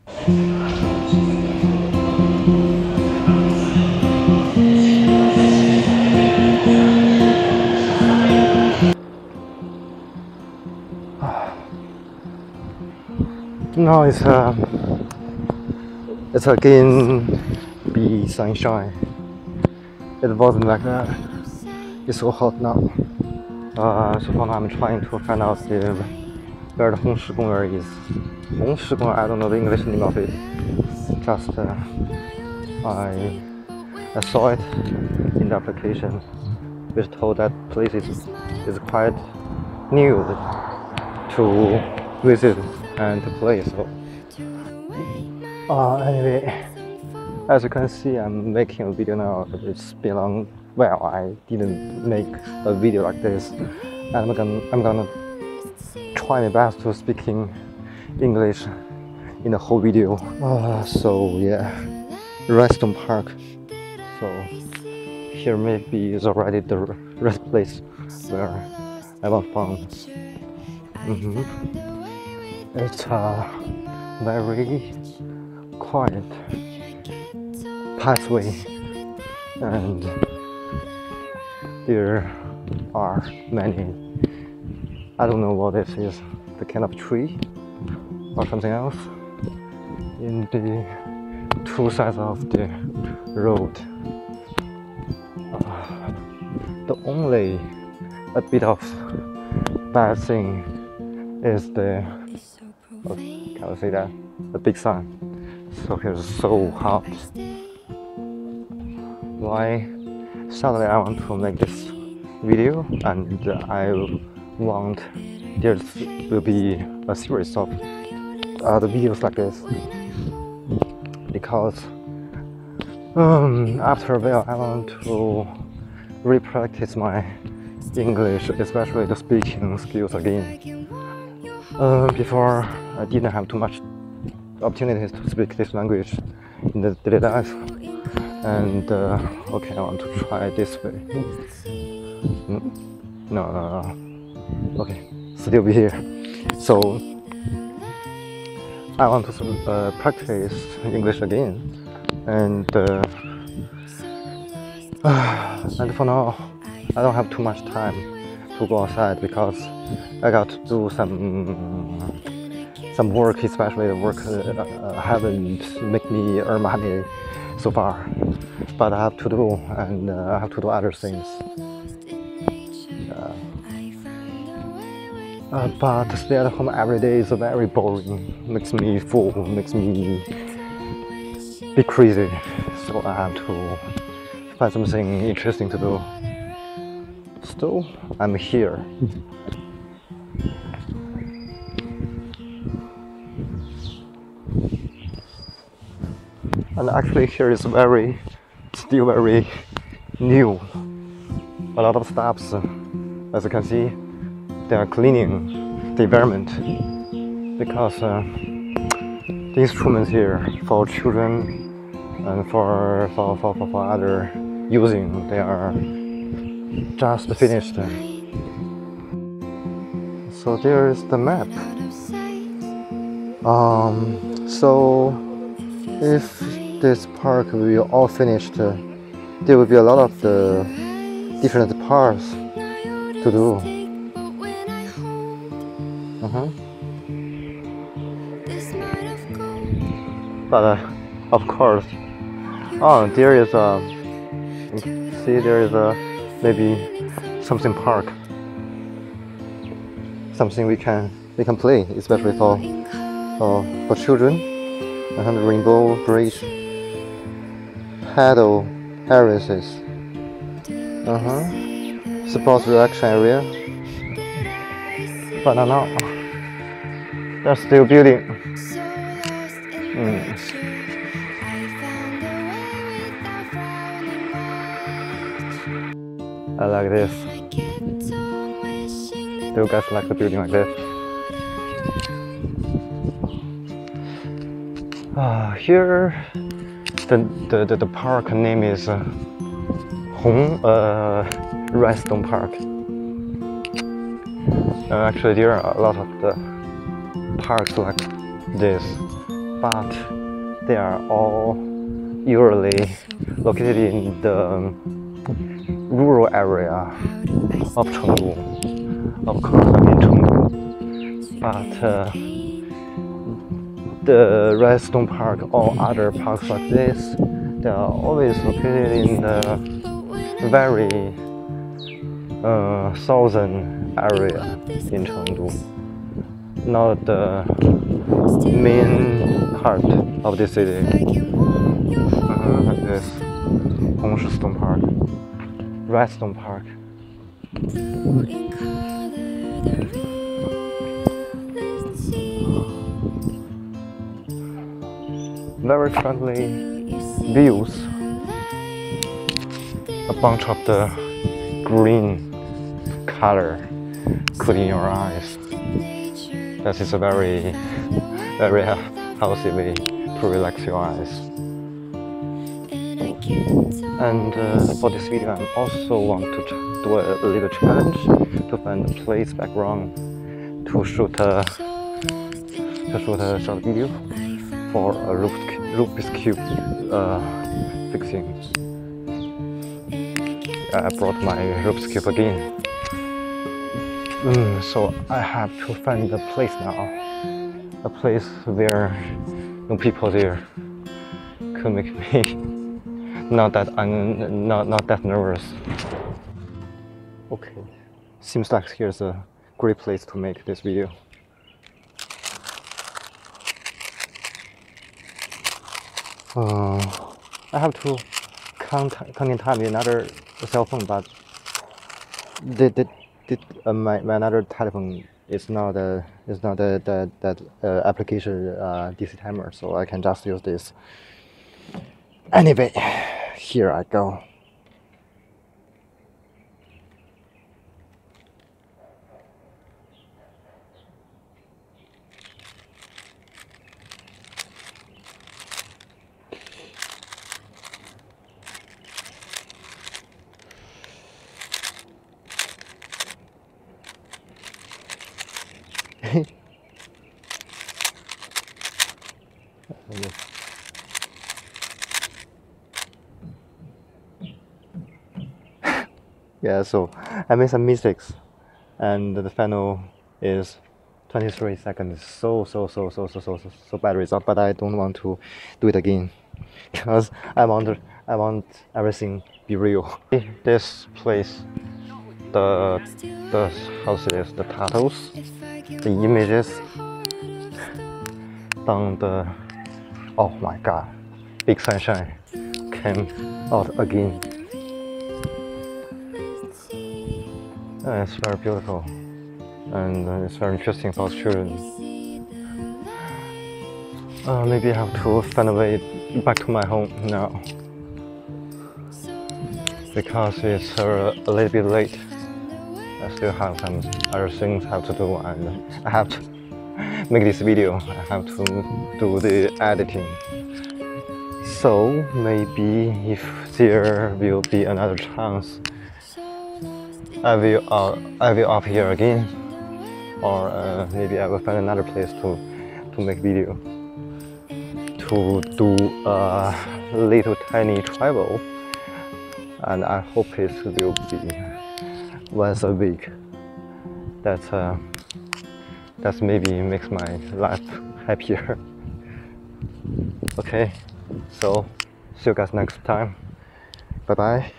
Now it's again be sunshine. It wasn't like that. It's so hot now. So for now I'm trying to find out where the Hongshi Gong'er is. Hongshi Gong'er, I don't know the English name of it. Just I saw it in the application, which told that place is quite new to visit and to play. So anyway, as you can see, I'm making a video now. It's been long. Well, I didn't make a video like this, and I'm gonna try my best to speaking English in the whole video. So yeah, Redstone Park. So here maybe is already the rest place where I was found. It's a very quiet pathway, and there are many, I don't know what this is, the kind of tree or something else in the two sides of the road. The only a bit of bad thing is the, can I say that, the big sun. So here's so hot. Why suddenly I want to make this video, and I want there will be a series of other videos like this, because after a while I want to re-practice my English, especially the speaking skills again. Before I didn't have too much opportunities to speak this language in the daily life, and okay, I want to try this way. No. Okay, still be here. So I want to practice English again, and for now I don't have too much time to go outside because I got to do some work, especially the work haven't make me earn money so far, but I have to do, and I have to do other things. But to stay at home every day is very boring, makes me full, makes me be crazy. So I have to find something interesting to do. Still, I'm here. And actually here is still very new. A lot of staffs, as you can see, they are cleaning the environment, because the instruments here for children and for other using, they are just finished. So there is the map. So if this park will be all finished, there will be a lot of the different parts to do. But of course, there is maybe something park, something we can play, especially for children. And the rainbow bridge, paddle areas, sports reaction area. But now they're still building. I like this. Do you guys like the building like this? Here, the park name is Redstone Park. Actually, there are a lot of the parks like this but they are all usually located in the rural area of Chengdu, of course I'm in Chengdu, but the Redstone Park or other parks like this, they are always located in the very southern area in Chengdu, not the main heart of the city. Like this, Stone Park, Redstone Park. Very friendly views. A bunch of the green color could in your eyes. That is a very healthy way to relax your eyes. And for this video, I also want to do a little challenge to find a place background to shoot a short video for a Rubik's Cube fixing. I brought my Rubik's Cube again. So I have to find a place now, a place where no people there could make me not that nervous. Okay, seems like here's a great place to make this video. I have to count in time with another cell phone, but my another telephone is not the application DC timer, so I can just use this. Anyway, here I go. Yeah, so I made some mistakes, and the final is 23 seconds. So bad result. But I don't want to do it again because I want everything be real. This place, the house is the titles, the images, down the, oh my god, big sunshine came out again. It's very beautiful, and it's very interesting for children. Maybe I have to find a way back to my home now, because it's a little bit late. I still have some other things I have to do, and I have to make this video. I have to do the editing. So maybe if there will be another chance, I will up here again, or maybe I will find another place to make video, to do a little tiny travel, and I hope it will be once a week. That's maybe makes my life happier. Okay, so see you guys next time. Bye bye.